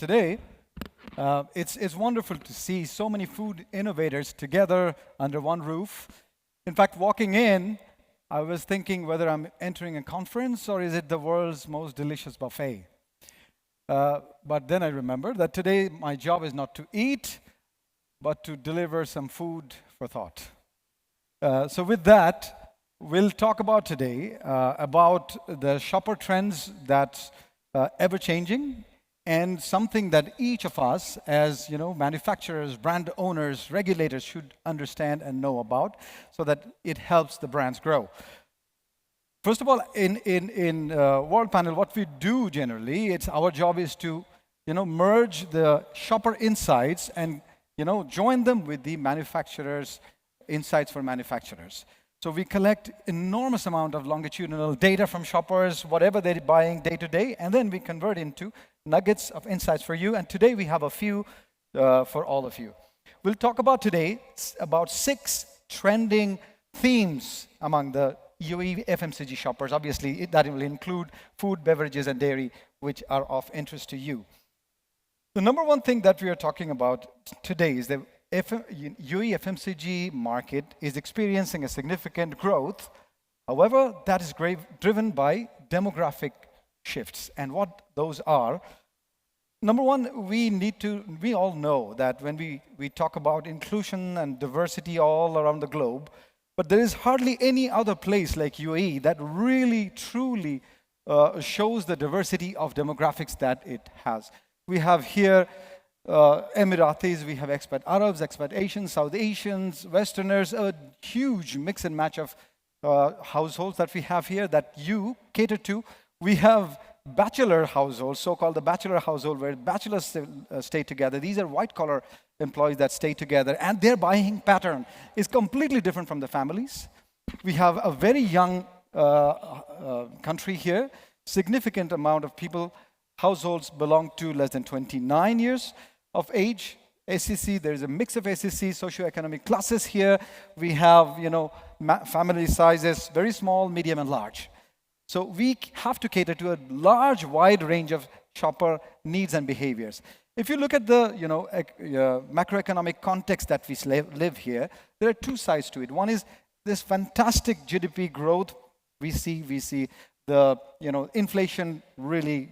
today, it's wonderful to see so many food innovators together under one roof. In fact, walking in, I was thinking whether I'm entering a conference or is it the world's most delicious buffet. But then I remembered that today my job is not to eat, but to deliver some food for thought. So with that, we'll talk about today about the shopper trends that's ever-changing, and something that each of us, as manufacturers, brand owners, regulators, should understand and know about, so that it helps the brands grow. First of all, in Worldpanel, what we do generally, our job is to merge the shopper insights and join them with the manufacturers' insights for manufacturers. So we collect enormous amount of longitudinal data from shoppers, whatever they're buying day to day, and then we convert into nuggets of insights for you. And today we have a few for all of you. We'll talk about today about 6 trending themes among the UAE FMCG shoppers. Obviously, that will include food, beverages, and dairy, which are of interest to you. The number one thing that we are talking about today is the UAE FMCG market is experiencing a significant growth. However, that is driven by demographic shifts. And what those are, number one, we all know that when we talk about inclusion and diversity all around the globe, but there is hardly any other place like UAE that really, truly shows the diversity of demographics that it has. We have here Emiratis, we have expat Arabs, expat Asians, South Asians, Westerners, a huge mix and match of households that we have here that you cater to. We have bachelor households, so-called the bachelor household, where bachelors stay together. These are white-collar employees that stay together, and their buying pattern is completely different from the families. We have a very young country here. Significant amount of people, households belong to less than 29 years of age. SEC, there's a mix of SEC, socioeconomic classes here. We have, family sizes, very small, medium, and large. So we have to cater to a large, wide range of shopper needs and behaviors. If you look at the, macroeconomic context that we live here, there are 2 sides to it. One is this fantastic GDP growth we see the inflation really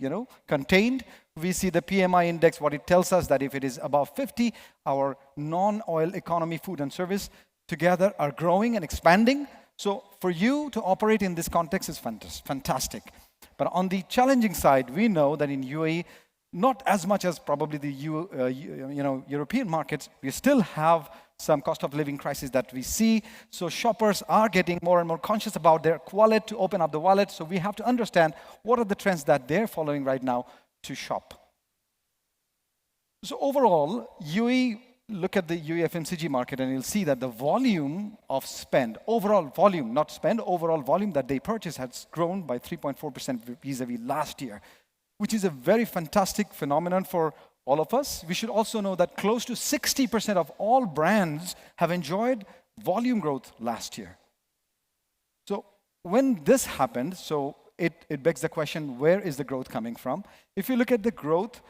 contained. We see the PMI index, what it tells us that if it is above 50, our non-oil economy, food and service together are growing and expanding. So for you to operate in this context is fantastic. But on the challenging side, we know that in UAE, not as much as probably the European markets, we still have some cost of living crisis that we see. So shoppers are getting more and more conscious about their wallet, to open up the wallet. So we have to understand what are the trends that they're following right now to shop. So overall, look at the UAE FMCG market and you'll see that the volume of spend, overall volume, not spend, overall volume that they purchase has grown by 3.4% vis-a-vis last year, which is a very fantastic phenomenon for all of us. We should also know that close to 60% of all brands have enjoyed volume growth last year. So when this happened, it begs the question, where is the growth coming from? If you look at the growth,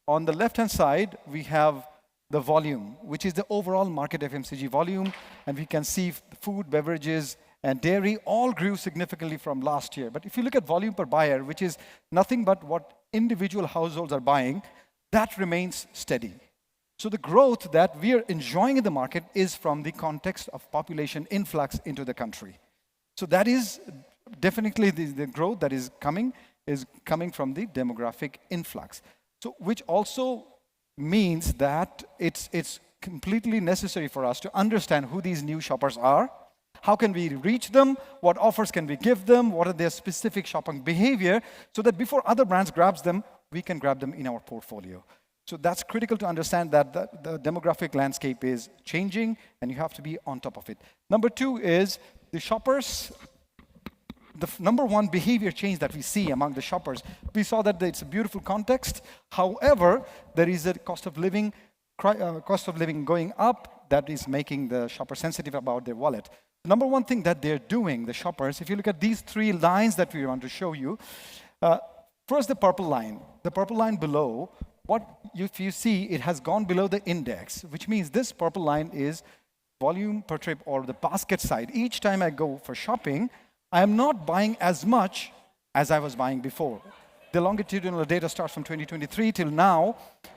on the left-hand side, we have the volume, which is the overall market FMCG volume, and we can see food, beverages, and dairy all grew significantly from last year. But if you look at volume per buyer, which is nothing but what individual households are buying, that remains steady. So the growth that we are enjoying in the market is from the context of population influx into the country. So that is definitely the growth that is coming from the demographic influx. So which also means that it's completely necessary for us to understand who these new shoppers are. How can we reach them? What offers can we give them? What are their specific shopping behavior? So that before other brands grabs them, we can grab them in our portfolio. So that's critical to understand that the demographic landscape is changing and you have to be on top of it. Number 2 is the shoppers. The number one behavior change that we see among the shoppers, we saw that it's a beautiful context. However, there is a cost of living going up that is making the shopper sensitive about their wallet. Number one thing that they're doing, the shoppers, if you look at these 3 lines that we want to show you, first the purple line. The purple line below if you see, it has gone below the index, which means this purple line is volume per trip or the basket side. Each time I go for shopping, I am not buying as much as I was buying before. The longitudinal data starts from 2023 till now.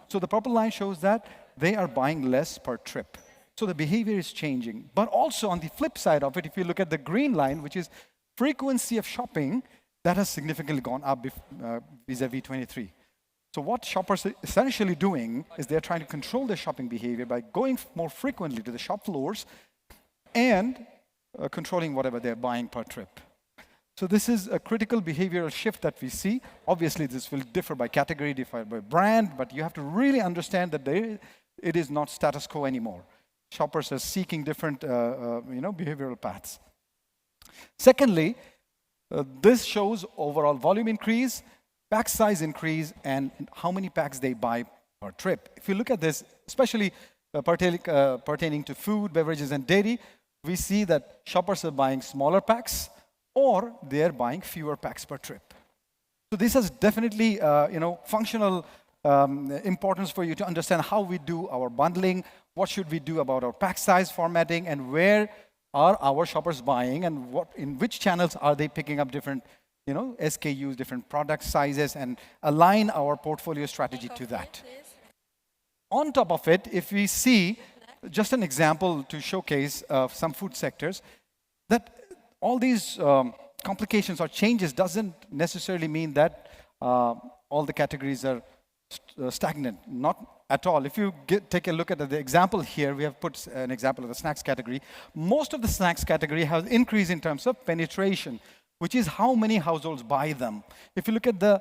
So the purple line shows that they are buying less per trip. So the behavior is changing. But also on the flip side of it, if you look at the green line, which is frequency of shopping, that has significantly gone up vis-a-vis 23. So what shoppers are essentially doing is they're trying to control their shopping behavior by going more frequently to the shop floors and controlling whatever they're buying per trip. So this is a critical behavioral shift that we see. Obviously, this will differ by category, differ by brand, but you have to really understand that it is not status quo anymore. Shoppers are seeking different behavioral paths. Secondly, this shows overall volume increase, pack size increase, and how many packs they buy per trip. If you look at this, especially pertaining to food, beverages, and dairy, we see that shoppers are buying smaller packs or they're buying fewer packs per trip. So this has definitely functional importance for you to understand how we do our bundling, what should we do about our pack size formatting, and where are our shoppers buying, and in which channels are they picking up different SKUs, different product sizes, and align our portfolio strategy to that. On top of it, if we see just an example to showcase some food sectors, that all these complications or changes doesn't necessarily mean that all the categories are stagnant. Not at all. If you take a look at the example here, we have put an example of the snacks category. Most of the snacks category has increased in terms of penetration, which is how many households buy them. If you look at the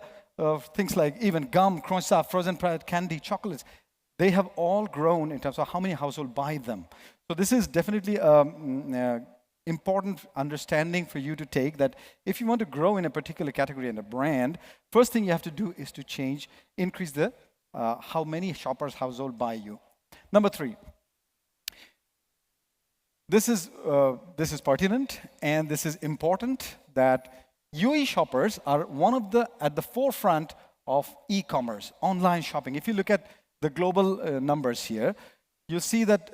things like even gum, croissant, frozen candy, chocolates, they have all grown in terms of how many households buy them. So this is definitely important understanding for you to take, that if you want to grow in a particular category and a brand, first thing you have to do is to increase the how many shoppers household buy you. Number 3. This is pertinent and this is important, that UAE shoppers are at the forefront of e-commerce, online shopping. If you look at the global numbers here, you see that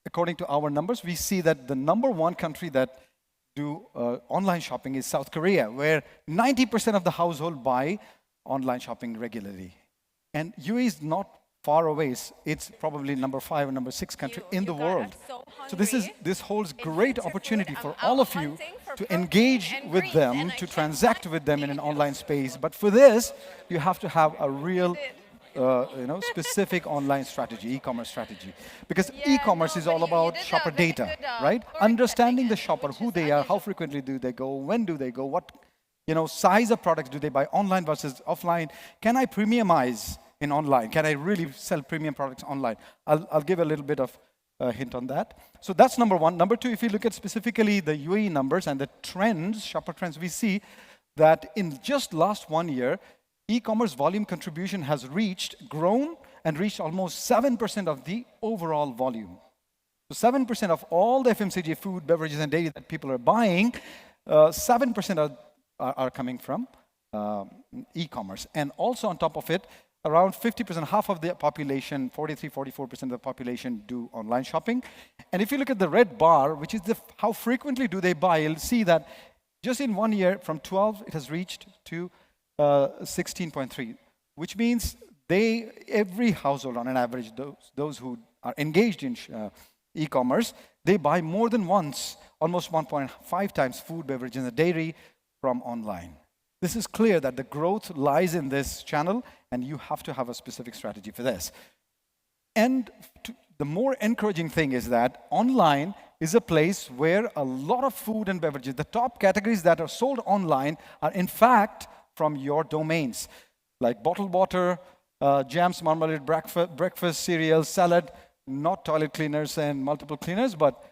according to our numbers, we see that the number 1 country that do online shopping is South Korea, where 90% of the household buy online shopping regularly. And UAE is not far away. It's probably number 5 or number 6 country in the world. So this holds great opportunity for all of you to engage with them, to transact with them in an online space. But for this, you have to have a real specific online strategy, e-commerce strategy. Because e-commerce is all about shopper data, right? Understanding the shopper, who they are, how frequently do they go, when do they go, what size of products do they buy online versus offline. Can I premiumize in online? Can I really sell premium products online? I'll give a little bit of a hint on that. So that's number 1. Number 2, if you look at specifically the UAE numbers and the trends, shopper trends, we see that in just last 1 year, e-commerce volume contribution has grown and reached almost 7% of the overall volume. So 7% of all the FMCG food, beverages, and dairy that people are buying, 7% are coming from e-commerce. And also on top of it, around 50%, half of the population, 44% of the population do online shopping. And if you look at the red bar, which is how frequently do they buy, you'll see that just in 1 year, from 12, it has reached to 16.3, which means every household on an average, those who are engaged in e-commerce, they buy more than once, almost 1.5 times food, beverages, and dairy from online. This is clear that the growth lies in this channel, and you have to have a specific strategy for this. And the more encouraging thing is that online is a place where a lot of food and beverages, the top categories that are sold online, are in fact from your domains, like bottled water, jams, marmalade, breakfast, cereal, salad, not toilet cleaners and multiple cleaners, but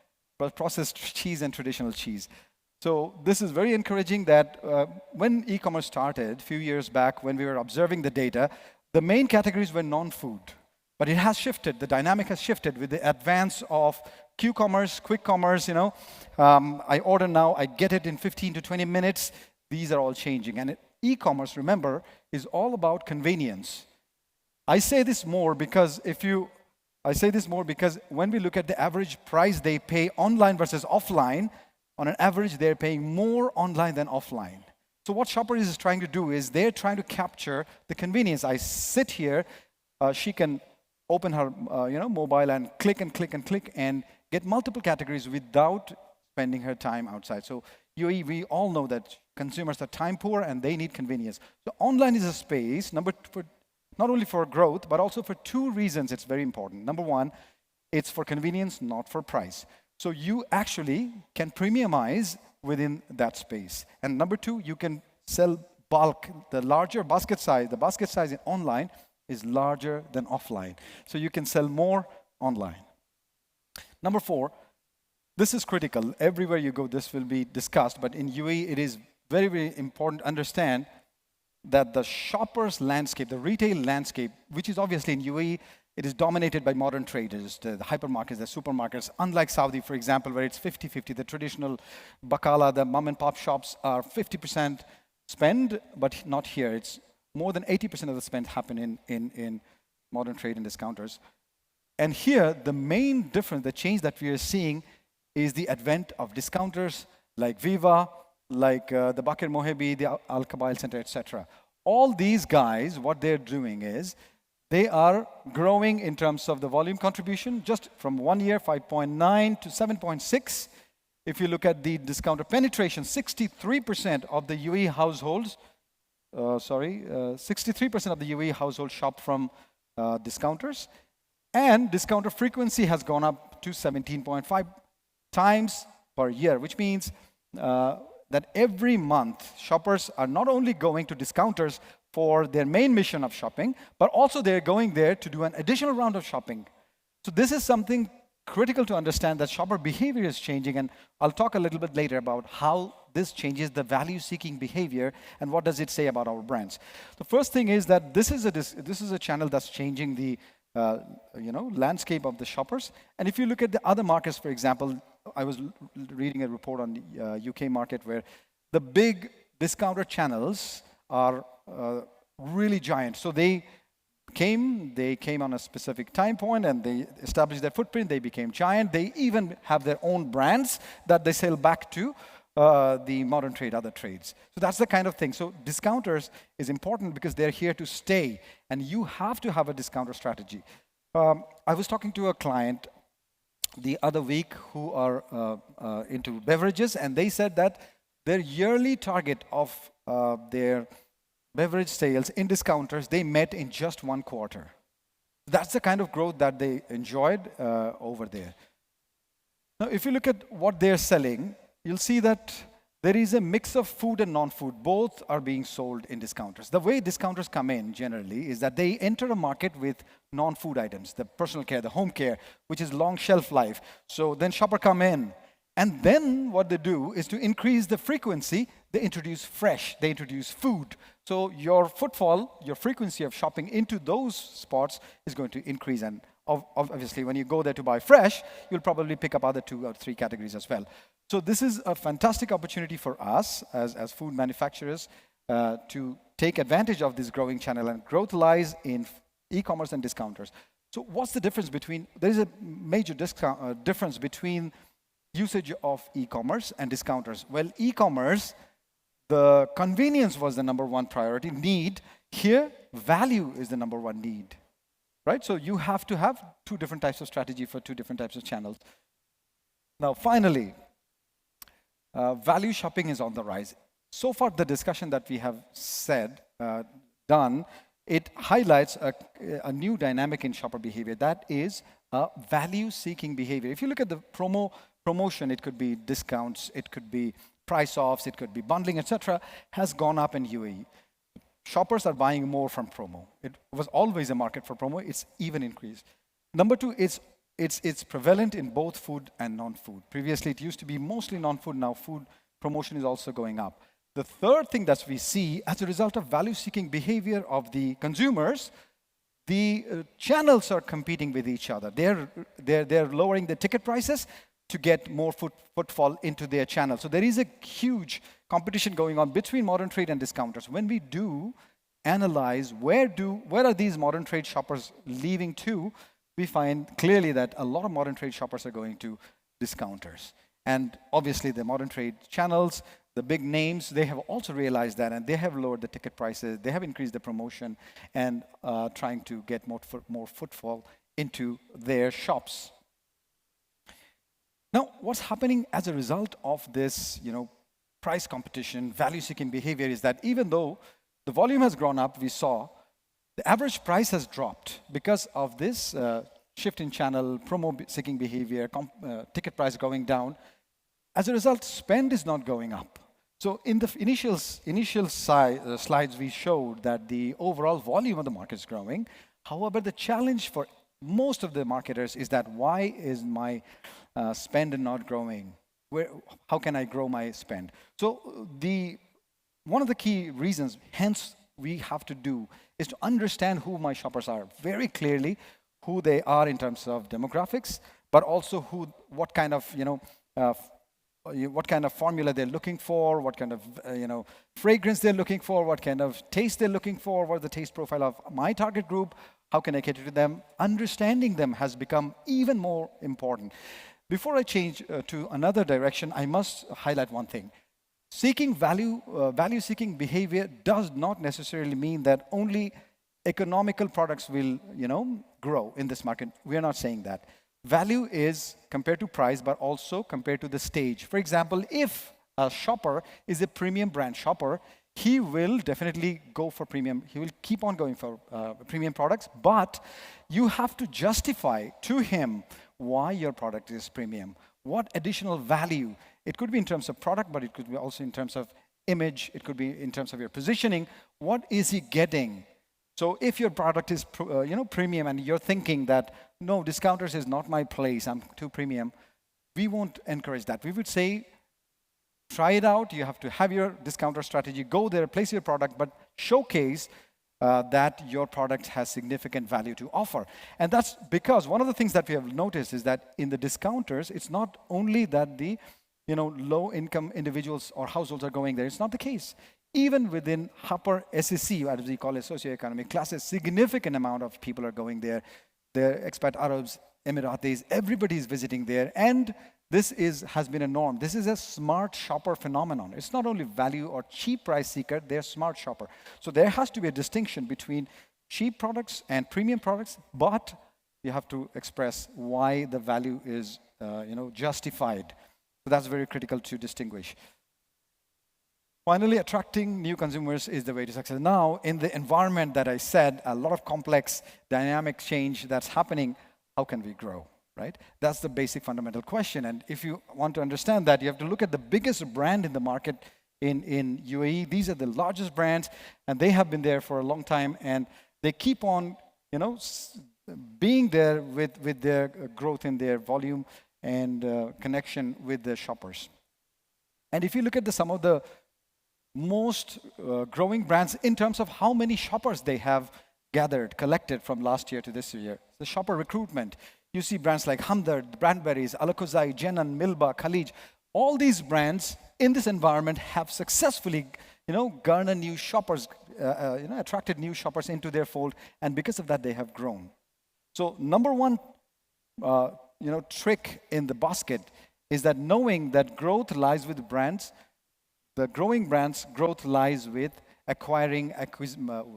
processed cheese and traditional cheese. So this is very encouraging that when e-commerce started a few years back, when we were observing the data, the main categories were non-food. But it has shifted. The dynamic has shifted with the advance of Q-commerce, quick commerce. I order now, I get it in 15 to 20 minutes. These are all changing. And e-commerce, remember, is all about convenience. I say this more because when we look at the average price they pay online versus offline, on an average, they're paying more online than offline. So what Shopper is trying to do is they're trying to capture the convenience. I sit here, she can open her mobile and click and get multiple categories without spending her time outside. So UAE, we all know that consumers are time poor and they need convenience. So online is a space, not only for growth, but also for two reasons it's very important. Number one, it's for convenience, not for price. So you actually can premiumize within that space. And number two, you can sell bulk. The larger basket size, the basket size in online is larger than offline. So you can sell more online. Number four, this is critical. Everywhere you go, this will be discussed. But in UAE, it is very, very important to understand that the shopper's landscape, the retail landscape, which is obviously in UAE, it is dominated by modern traders, the hypermarkets, the supermarkets. Unlike Saudi, for example, where it's 50-50, the traditional bakala, the mom and pop shops are 50% spend, but not here. It's more than 80% of the spend happen in modern trade and discounters. And here, the main difference, the change that we are seeing is the advent of discounters like Viva, like the Bakir Mohebi, the Al Kabail Center, etc. All these guys, what they're doing is they are growing in terms of the volume contribution, just from 1 year, 5.9 to 7.6. If you look at the discounter penetration, 63% of the UAE households, 63% of the UAE households shop from discounters. And discounter frequency has gone up to 17.5 times per year, which means that every month, shoppers are not only going to discounters for their main mission of shopping, but also they're going there to do an additional round of shopping. So this is something critical to understand, that shopper behavior is changing, and I'll talk a little bit later about how this changes the value-seeking behavior and what does it say about our brands. The first thing is that this is a channel that's changing the landscape of the shoppers. And if you look at the other markets, for example, I was reading a report on the UK market where the big discounter channels are really giant. So they came on a specific time point and they established their footprint. They became giant. They even have their own brands that they sell back to the modern trade, other trades. So that's the kind of thing. So discounters is important because they're here to stay, and you have to have a discounter strategy. I was talking to a client the other week who are into beverages, and they said that their yearly target of their beverage sales in discounters, they met in just 1 quarter. That's the kind of growth that they enjoyed over there. Now, if you look at what they're selling, you'll see that there is a mix of food and non-food. Both are being sold in discounters. The way discounters come in generally is that they enter a market with non-food items, the personal care, the home care, which is long shelf life. So then shopper come in. And then what they do is to increase the frequency, they introduce fresh, they introduce food. So your footfall, your frequency of shopping into those spots is going to increase. And obviously, when you go there to buy fresh, you'll probably pick up other 2 or 3 categories as well. So this is a fantastic opportunity for us as food manufacturers to take advantage of this growing channel, and growth lies in e-commerce and discounters. So what's the difference between, there is a major difference between usage of e-commerce and discounters. Well, e-commerce, the convenience was the number 1 priority, need. Here, value is the number 1 need, right? So you have to have 2 different types of strategy for 2 different types of channels. Now, finally, value shopping is on the rise. So far, the discussion that we have done, it highlights a new dynamic in shopper behavior. That is value-seeking behavior. If you look at the promotion, it could be discounts, it could be price offs, it could be bundling, etc., has gone up in UAE. Shoppers are buying more from promo. It was always a market for promo. It's even increased. Number 2, it's prevalent in both food and non-food. Previously, it used to be mostly non-food. Now, food promotion is also going up. The third thing that we see as a result of value-seeking behavior of the consumers, the channels are competing with each other. They're lowering the ticket prices to get more footfall into their channel. So there is a huge competition going on between modern trade and discounters. When we do analyze where are these modern trade shoppers leaving to, we find clearly that a lot of modern trade shoppers are going to discounters. And obviously the modern trade channels, the big names, they have also realized that, and they have lowered the ticket prices, they have increased the promotion, and trying to get more footfall into their shops. Now, what's happening as a result of this, price competition, value-seeking behavior is that even though the volume has grown up, we saw the average price has dropped because of this shift in channel, promo-seeking behavior, ticket price going down. As a result, spend is not going up. So in the initial slides, we showed that the overall volume of the market is growing. However, the challenge for most of the marketers is that why is my spend not growing? How can I grow my spend? So one of the key reasons, hence we have to do, is to understand who my shoppers are very clearly, who they are in terms of demographics, but also what kind of formula they're looking for, what kind of fragrance they're looking for, what kind of taste they're looking for, what the taste profile of my target group, how can I cater to them? Understanding them has become even more important. Before I change to another direction, I must highlight one thing. Value-seeking behavior does not necessarily mean that only economical products will, grow in this market. We are not saying that. Value is compared to price, but also compared to the stage. For example, if a shopper is a premium brand shopper, he will definitely go for premium. He will keep on going for premium products, but you have to justify to him why your product is premium. What additional value? It could be in terms of product, but it could be also in terms of image. It could be in terms of your positioning. What is he getting? So if your product is premium and you're thinking that, no, discounters is not my place, I'm too premium, we won't encourage that. We would say, try it out. You have to have your discounter strategy. Go there, place your product, but showcase that your product has significant value to offer. And that's because one of the things that we have noticed is that in the discounters, it's not only that the low-income individuals or households are going there. It's not the case. Even within upper SEC, as we call it, socioeconomic classes, significant amount of people are going there. The expat Arabs, Emiratis, everybody is visiting there. And this has been a norm. This is a smart shopper phenomenon. It's not only value or cheap price seeker, they're smart shopper. So there has to be a distinction between cheap products and premium products, but you have to express why the value is justified. So that's very critical to distinguish. Finally, attracting new consumers is the way to success. Now, in the environment that I said, a lot of complex dynamic change that's happening, how can we grow, right? That's the basic fundamental question. And if you want to understand that, you have to look at the biggest brand in the market in UAE. These are the largest brands, and they have been there for a long time, and they keep on, being there with their growth in their volume and connection with the shoppers. And if you look at some of the most growing brands in terms of how many shoppers they have collected from last year to this year, the shopper recruitment, you see brands like Hamdard, Brandberries, Alakozai, Jenan, Milba, Khalij. All these brands in this environment have successfully, garnered new shoppers, attracted new shoppers into their fold, and because of that, they have grown. So number one, trick in the basket is that knowing that growth lies with brands. The growing brands' growth lies with acquiring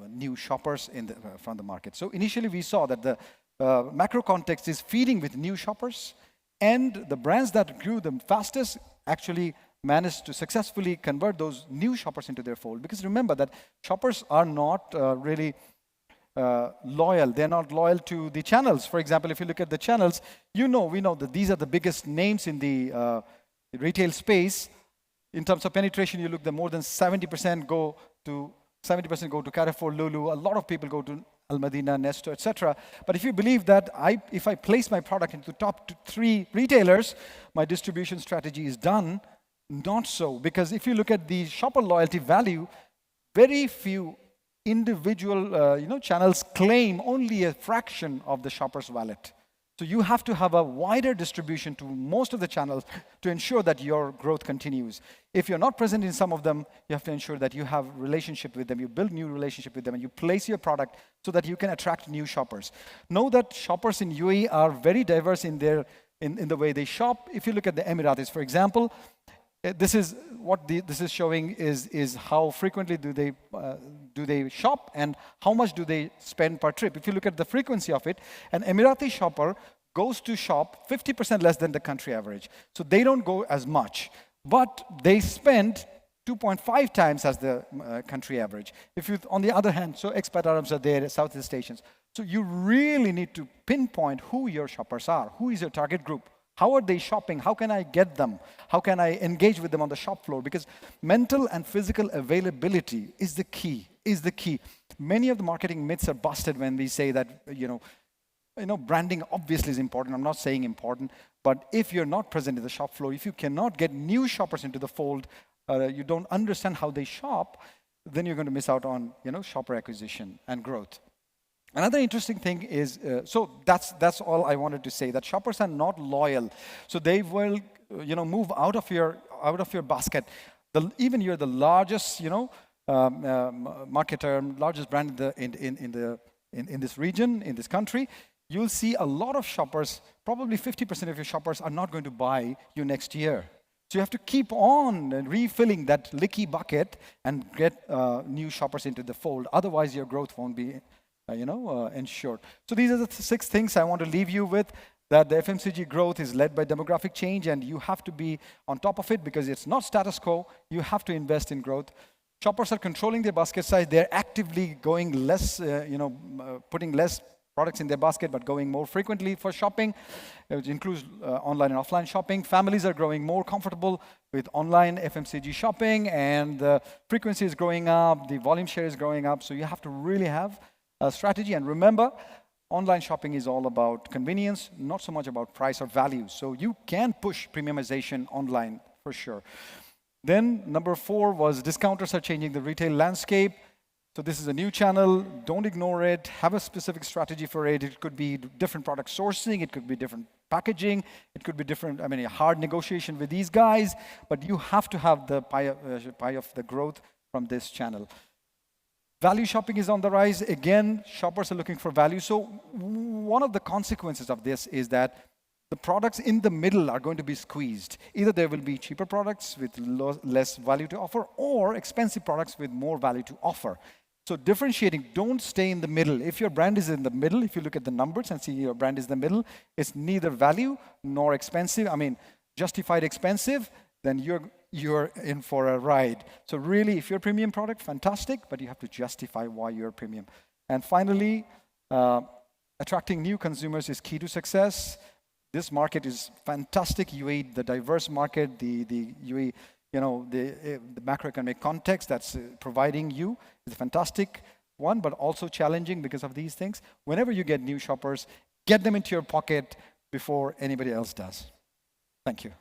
new shoppers from the market. So initially, we saw that the macro context is feeding with new shoppers, and the brands that grew the fastest actually managed to successfully convert those new shoppers into their fold. Because remember that shoppers are not really loyal. They're not loyal to the channels. For example, if you look at the channels, we know that these are the biggest names in the retail space. In terms of penetration, you look at more than 70% go to Carrefour, Lulu. A lot of people go to Al Madina, Nesto, etc. But if you believe that if I place my product into the top 3 retailers, my distribution strategy is done. Not so, because if you look at the shopper loyalty value, very few individual channels claim only a fraction of the shopper's wallet. So you have to have a wider distribution to most of the channels to ensure that your growth continues. If you're not present in some of them, you have to ensure that you have relationship with them, you build new relationship with them, and you place your product so that you can attract new shoppers. Know that shoppers in UAE are very diverse in the way they shop. If you look at the Emiratis, for example, this is what this is showing is how frequently do they shop and how much do they spend per trip. If you look at the frequency of it, an Emirati shopper goes to shop 50% less than the country average. So they don't go as much, but they spend 2.5 times as the country average. If you, on the other hand, so expat Arabs are there, Southeast Asians. So you really need to pinpoint who your shoppers are, who is your target group. How are they shopping? How can I get them? How can I engage with them on the shop floor? Because mental and physical availability is the key, Many of the marketing myths are busted when we say that, branding obviously is important. I'm not saying important, but if you're not present in the shop floor, if you cannot get new shoppers into the fold, you don't understand how they shop, then you're going to miss out on, shopper acquisition and growth. Another interesting thing is, so that's all I wanted to say, that shoppers are not loyal. So they will, move out of your basket. Even you're the largest, marketer, largest brand in this region, in this country, you'll see a lot of shoppers, probably 50% of your shoppers are not going to buy you next year. So you have to keep on refilling that leaky bucket and get new shoppers into the fold. Otherwise, your growth won't be ensured. So these are the 6 things I want to leave you with, that the FMCG growth is led by demographic change, and you have to be on top of it because it's not status quo. You have to invest in growth. Shoppers are controlling their basket size. They're actively going less, putting less products in their basket, but going more frequently for shopping, which includes online and offline shopping. Families are growing more comfortable with online FMCG shopping, and the frequency is growing up, the volume share is growing up. So you have to really have a strategy. And remember, online shopping is all about convenience, not so much about price or value. So you can push premiumization online for sure. Then number 4 was discounters are changing the retail landscape. So this is a new channel. Don't ignore it. Have a specific strategy for it. It could be different product sourcing. It could be different packaging. It could be different, a hard negotiation with these guys. But you have to have the pie of the growth from this channel. Value shopping is on the rise. Again, shoppers are looking for value. So one of the consequences of this is that the products in the middle are going to be squeezed. Either there will be cheaper products with less value to offer, or expensive products with more value to offer. So differentiating, don't stay in the middle. If your brand is in the middle, if you look at the numbers and see your brand is in the middle, it's neither value nor expensive. Justified expensive, then you're in for a ride. So really, if you're a premium product, fantastic, but you have to justify why you're premium. And finally, attracting new consumers is key to success. This market is fantastic. UAE, the diverse market, the UAE, the macroeconomic context that's providing you is a fantastic one, but also challenging because of these things. Whenever you get new shoppers, get them into your pocket before anybody else does. Thank you.